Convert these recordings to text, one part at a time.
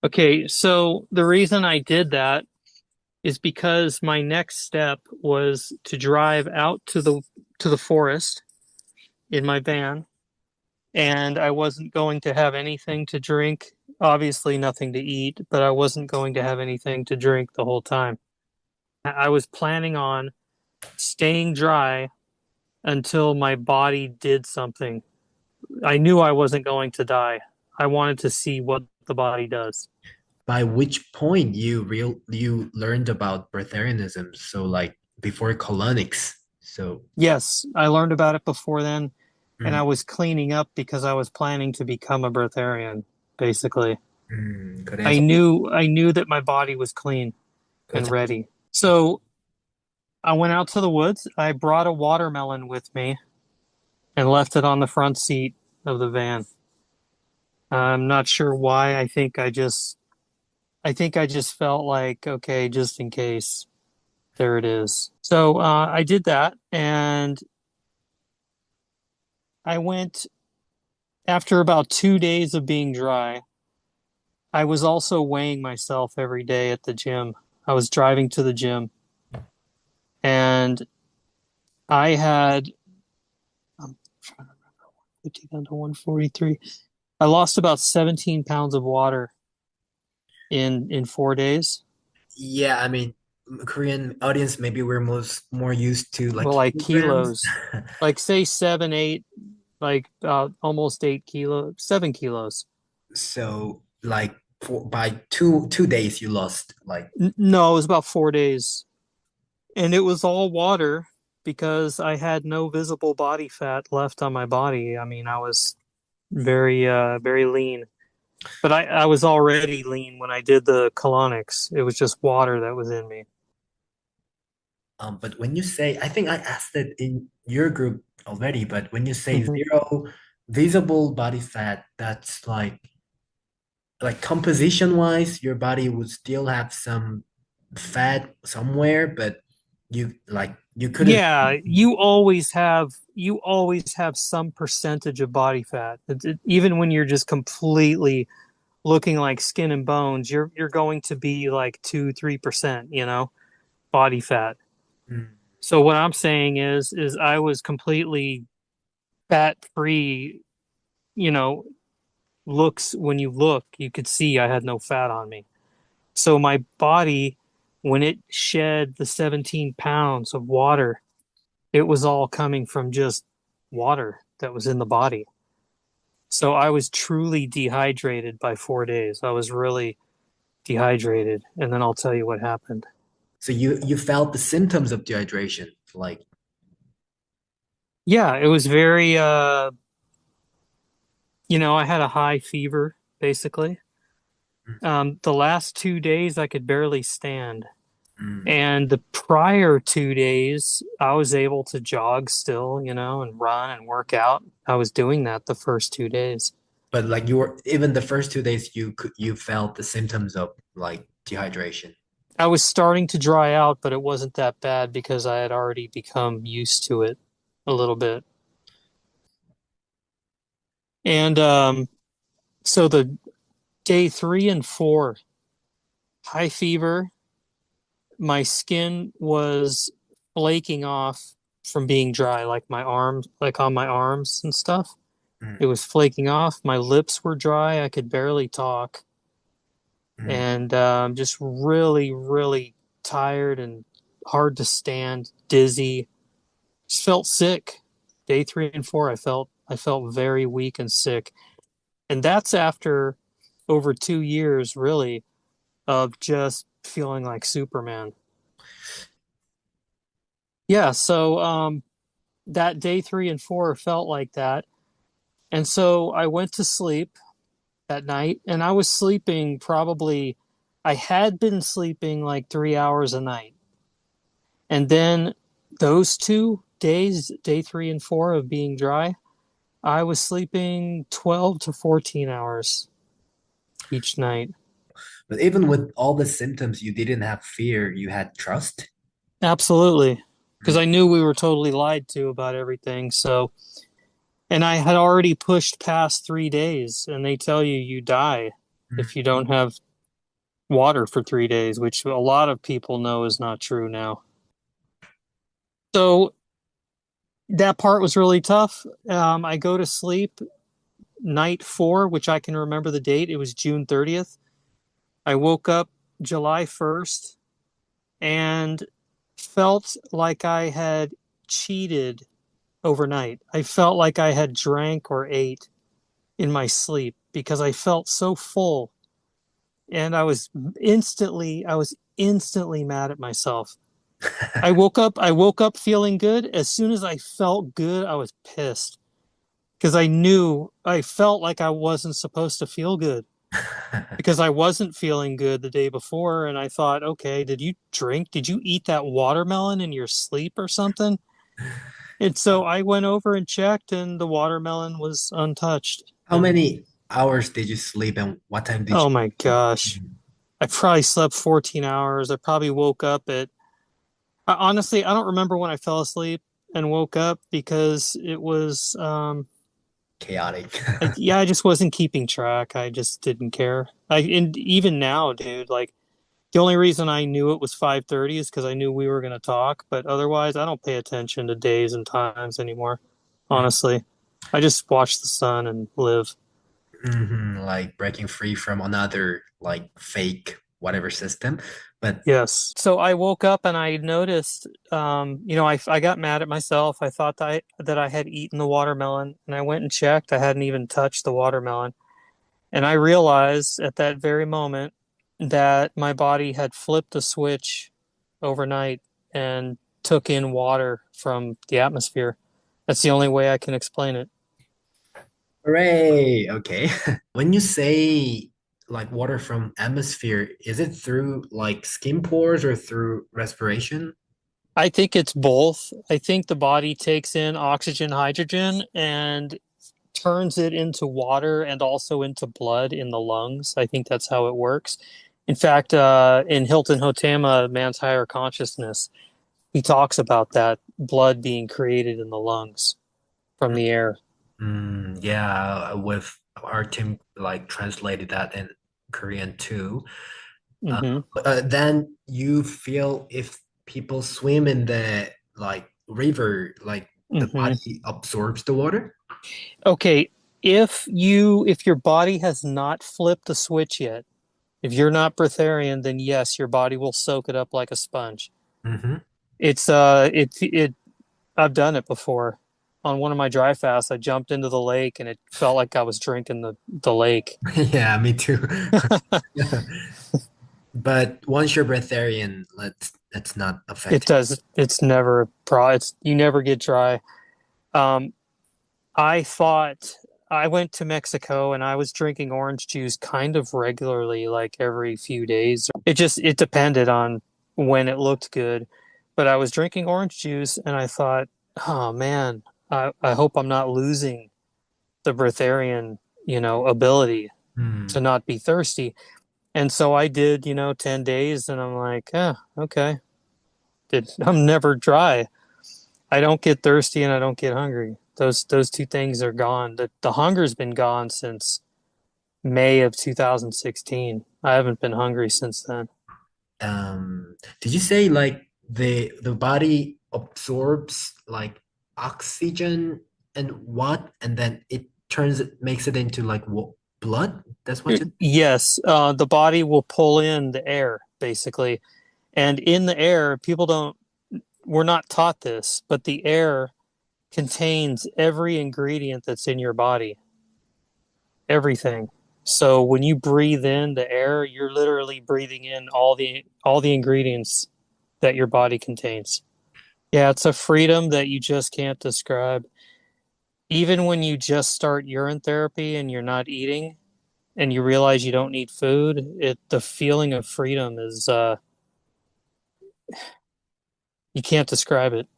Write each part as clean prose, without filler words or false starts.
Okay, so the reason I did that is because my next step was to drive out to the forest in my van, and I wasn't going to have anything to drink, obviously nothing to eat, but I wasn't going to have anything to drink the whole time. I was planning on staying dry until my body did something. I knew I wasn't going to die. I wanted to see what the body does. By which point you learned about breatharianism, so like before colonics. So Yes, I learned about it before then, and mm, I was cleaning up because I was planning to become a breatharian, basically. 그래서 I knew that my body was clean 그 and 자- ready. So I went out to the woods. I brought a watermelon with me and left it on the front seat of the van. I'm not sure why. I think I just felt like, okay, just in case, there it is. So I did that, and I went after about 2 days of being dry. I was also weighing myself every day at the gym. I was driving to the gym, and I had, I'm trying to remember, 150 down to 143. I lost about 17 pounds of water in 4 days. yeah, I mean, Korean audience, maybe we're most more used to like Well, like kilograms. kilos, like say 7, 8, like almost 8 kilos, 7 kilos. So like by two days you lost like No, it was about 4 days. And it was all water because I had no visible body fat left on my body. I mean, I was very lean. But I was already lean when I did the colonics. It was just water that was in me. but when you say, I think I asked it in your group already, but when you say Hmm. zero visible body fat, that's like composition wise, your body would still have some fat somewhere, but you couldn't. Yeah, you always have some percentage of body fat. Even when you're just completely looking like skin and bones, you're going to be like 2, 3%, body fat. Mm. So what I'm saying is I was completely fat free, you know, looks when you look, you could see I had no fat on me. So my body, when it shed the 17 pounds of water, it was all coming from just water that was in the body. So I was truly dehydrated by 4 days. I was really dehydrated. And then I'll tell you what happened. So you felt the symptoms of dehydration, like Yeah, it was very, I had a high fever, basically. The last 2 days, I could barely stand. mm. And the prior 2 days, I was able to jog still, and run and work out. I was doing that the first 2 days. But like you were even the first 2 days you felt the symptoms of like dehydration. I was starting to dry out, but it wasn't that bad because I had already become used to it a little bit. And so the day 3 and 4, high fever, my skin was flaking off from being dry, like my arms, like on my arms and stuff. Mm, It was flaking off. My lips were dry. I could barely talk. mm. And just really, really tired and hard to stand, dizzy. Just felt sick. Day 3 and 4, I felt very weak and sick. And that's after over 2 years, really, of just feeling like Superman. Yeah, so that day 3 and 4 felt like that. And so I went to sleep that night, and I was sleeping probably, I had been sleeping like 3 hours a night. And then those 2 days, day 3 and 4 of being dry, I was sleeping 12 to 14 hours each night. But even with all the symptoms, you didn't have fear, you had trust. Absolutely. Because Mm, I knew we were totally lied to about everything. So, and I had already pushed past 3 days, and they tell you die mm. if you don't have water for 3 days, which a lot of people know is not true now. So that part was really tough. I go to sleep night 4, which I can remember the date. It was June 30th. I woke up July 1st and felt like I had cheated overnight. I felt like I had drank or ate in my sleep because I felt so full, and I was instantly mad at myself. I woke up feeling good. As soon as I felt good, I was pissed because I felt like I wasn't supposed to feel good because I wasn't feeling good the day before. And I thought, okay, did you drink? Did you eat that watermelon in your sleep or something? And so I went over and checked, and the watermelon was untouched. How And many hours did you sleep and what time did oh you my wake gosh, I probably slept 14 hours. I probably woke up honestly, I don't remember when I fell asleep and woke up because it was, chaotic? yeah, I just wasn't keeping track. I just didn't care. And even now, dude, like the only reason I knew it was 5:30 is because I knew we were going to talk. But otherwise, I don't pay attention to days and times anymore. Honestly, I just watch the sun and live. Like breaking free from another like fake whatever system. But Yes. So I woke up and I noticed, I got mad at myself. I thought that I had eaten the watermelon, and I went and checked. I hadn't even touched the watermelon. And I realized at that very moment that my body had flipped a switch overnight and took in water from the atmosphere. That's the only way I can explain it. hooray, okay. When you say like water from atmosphere, is it through like skin pores or through respiration? I think it's both. I think the body takes in oxygen, hydrogen, and turns it into water and also into blood in the lungs. I think that's how it works. In fact, in Hilton Hotema, Man's Higher Consciousness, he talks about that blood being created in the lungs from the air. Yeah, with our team like translated that in Korean too. Uh, Hmm. then you feel if people swim in the like river, like the Hmm. body absorbs the water. Okay, if your body has not flipped the switch yet, if you're not breatharian, then yes, your body will soak it up like a sponge. Hmm. It I've done it before. On one of my dry fasts, I jumped into the lake and it felt like I was drinking the lake. Yeah, me too. But once you're breatharian, let's not It affect it. does. It's never a pro. It's you never get dry. Um, I thought I went to Mexico and I was drinking orange juice kind of regularly, like every few days. It depended on when it looked good. But I was drinking orange juice and I thought, oh man, I hope I'm not losing the breatharian, ability to Hmm. not be thirsty. And so I did, 10 days and I'm like, okay. I'm never dry. I don't get thirsty and I don't get hungry. Those two things are gone. The hunger's been gone since May of 2016. I haven't been hungry since then. Did you say like the body absorbs like oxygen and what, and then it turns it makes it into like blood? That's what you. Yes, the body will pull in the air basically. And in the air, we're not taught this, but the air contains every ingredient that's in your body, everything. So when you breathe in the air, you're literally breathing in all the ingredients that your body contains. Yeah, it's a freedom that you just can't describe. Even when you just start urine therapy and you're not eating and you realize you don't need food, the feeling of freedom is you can't describe it.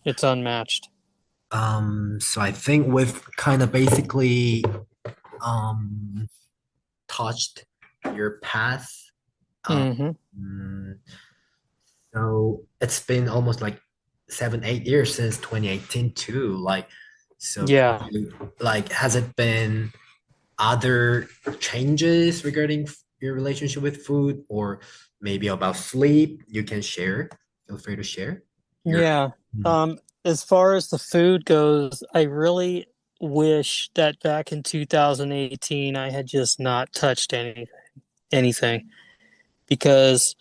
It's unmatched. So I think we've kind of basically um touched your path. Um, Hmm. mm, so it's been almost like 7, 8 years since 2018 too. Like, so Yeah. like has it been other changes regarding your relationship with food, or maybe about sleep, you can share. Feel free to share. Your Yeah. Mm. Um, as far as the food goes, I really wish that back in 2018 I had just not touched anything because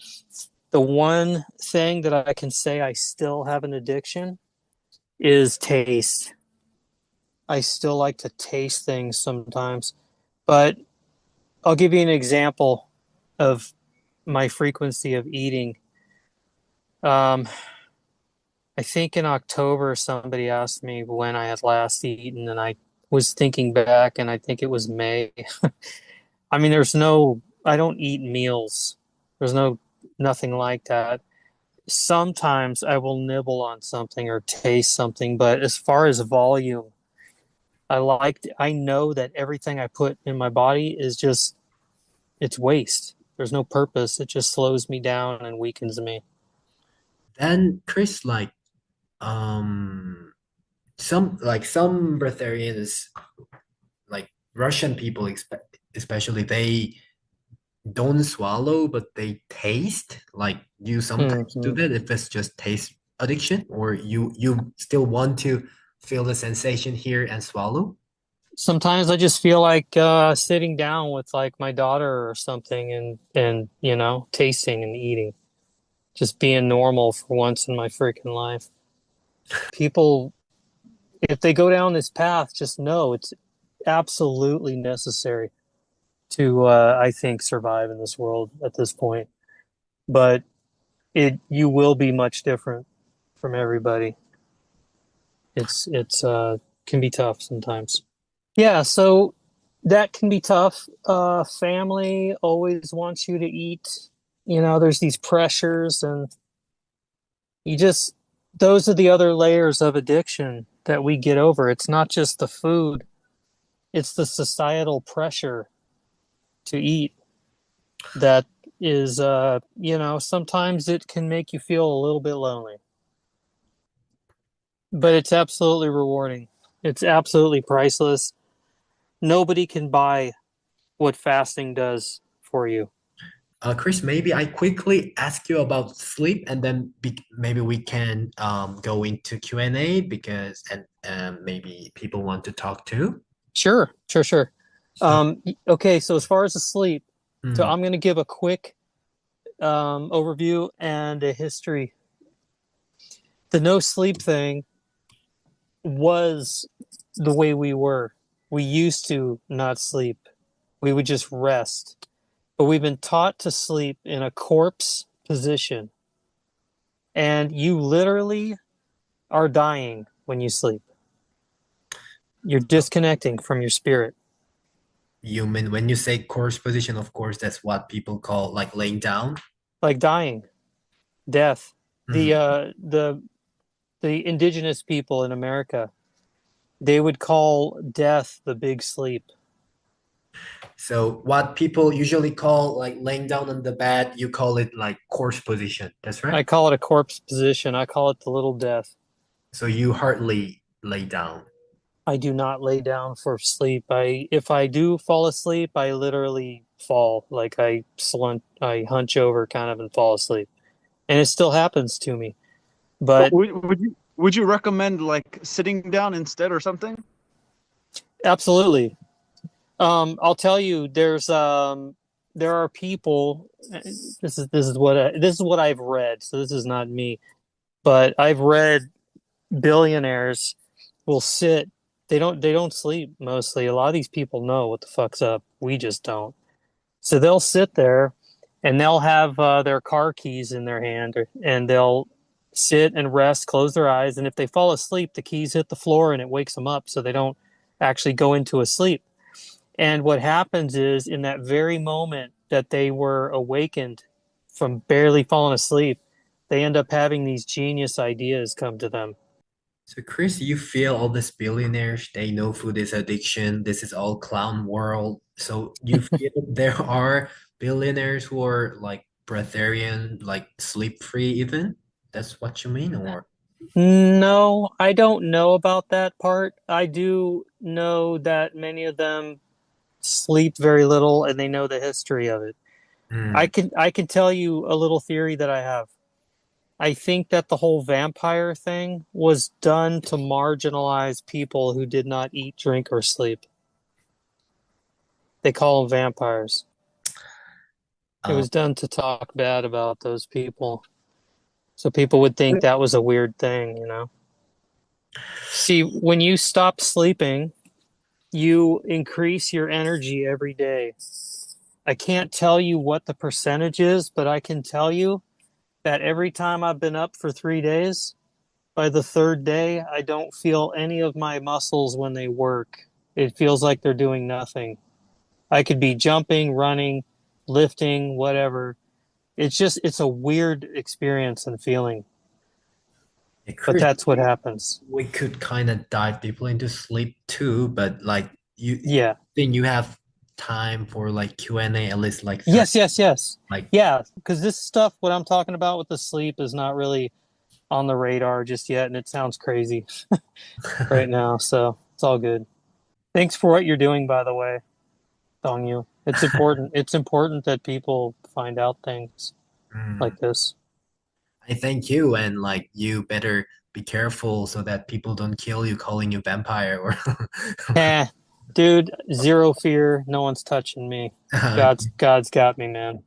the one thing that I can say I still have an addiction is taste. I still like to taste things sometimes, but I'll give you an example of my frequency of eating. Um, I think in October, somebody asked me when I had last eaten, and I was thinking back, and I think it was May. I mean, I don't eat meals. There's nothing like that. Sometimes I will nibble on something or taste something, but as far as volume, I know that everything I put in my body is just, it's waste. There's no purpose. It just slows me down and weakens me. Then Chris, like um some breatharians, like Russian people expect, especially they don't swallow, but they taste. Like you sometimes do Hmm. that if it's just taste addiction, or you still want to feel the sensation here and swallow. Sometimes I just feel like sitting down with like my daughter or something and tasting and eating, just being normal for once in my freaking life. People, if they go down this path, just know it's absolutely necessary to I think survive in this world at this point. But it you will be much different from everybody. It's can be tough sometimes. Yeah, so that can be tough. Family always wants you to eat. There's these pressures, and you just, those are the other layers of addiction that we get over. It's not just the food, it's the societal pressure to eat that is, sometimes it can make you feel a little bit lonely, but it's absolutely rewarding. It's absolutely priceless. Nobody can buy what fasting does for you. Chris, maybe I quickly ask you about sleep, and then maybe we can go into Q&A, because and maybe people want to talk too. Sure, sure, sure. So, Okay, so as far as the sleep, so mm, I'm going to give a quick overview and a history. The no sleep thing was the way we were. We used to not sleep. We would just rest. But we've been taught to sleep in a corpse position. And you literally are dying when you sleep. You're disconnecting from your spirit, you mean when you say course position, of course, that's what people call like laying down. like dying, death. Mhm. The indigenous people in America, they would call death the big sleep. So what people usually call like laying down on the bed, you call it like course position. That's right. I call it a corpse position. I call it the little death. So you hardly lay down. I do not lay down for sleep. If I do fall asleep, I literally fall. Like I hunch over kind of and fall asleep. And it still happens to me. But Would you recommend like sitting down instead or something? absolutely. I'll tell you, there are people. This is what I've read. So this is not me, but I've read billionaires will sit. They don't sleep mostly. A lot of these people know what the fuck's up. We just don't. So they'll sit there, and they'll have their car keys in their hand, and they'll sit and rest, close their eyes, and if they fall asleep, the keys hit the floor and it wakes them up, so they don't actually go into a sleep. And what happens is, in that very moment that they were awakened from barely falling asleep, they end up having these genius ideas come to them. So Chris, you feel all these billionaires, they know food is addiction. This is all clown world. So you feel there are billionaires who are like breatharian, like sleep free even? That's what you mean, or? No, I don't know about that part. I do know that many of them sleep very little and they know the history of it. Mm. I can tell you a little theory that I have. I think that the whole vampire thing was done to marginalize people who did not eat, drink, or sleep. They call them vampires. It Uh, was done to talk bad about those people. So people would think that was a weird thing, you know? See, when you stop sleeping, you increase your energy every day. I can't tell you what the percentage is, but I can tell you that every time I've been up for 3 days, by the third day, I don't feel any of my muscles when they work. It feels like they're doing nothing. I could be jumping, running, lifting, whatever. It's a weird experience and feeling, but Chris, that's what happens. we could kind of dive deeper into sleep too, but like you Yeah. think you have time for like Q&A at least like 30, Yes, yes, yes. like Yeah, because this stuff, what I'm talking about with the sleep, is not really on the radar just yet, and it sounds crazy right now, so it's all good. Thanks for what you're doing, by the way, Dong. It's important. It's important that people find out things Mm. like this. I thank you, and like you better be careful so that people don't kill you calling you vampire or Eh, dude, zero fear. No one's touching me. God's got me, man.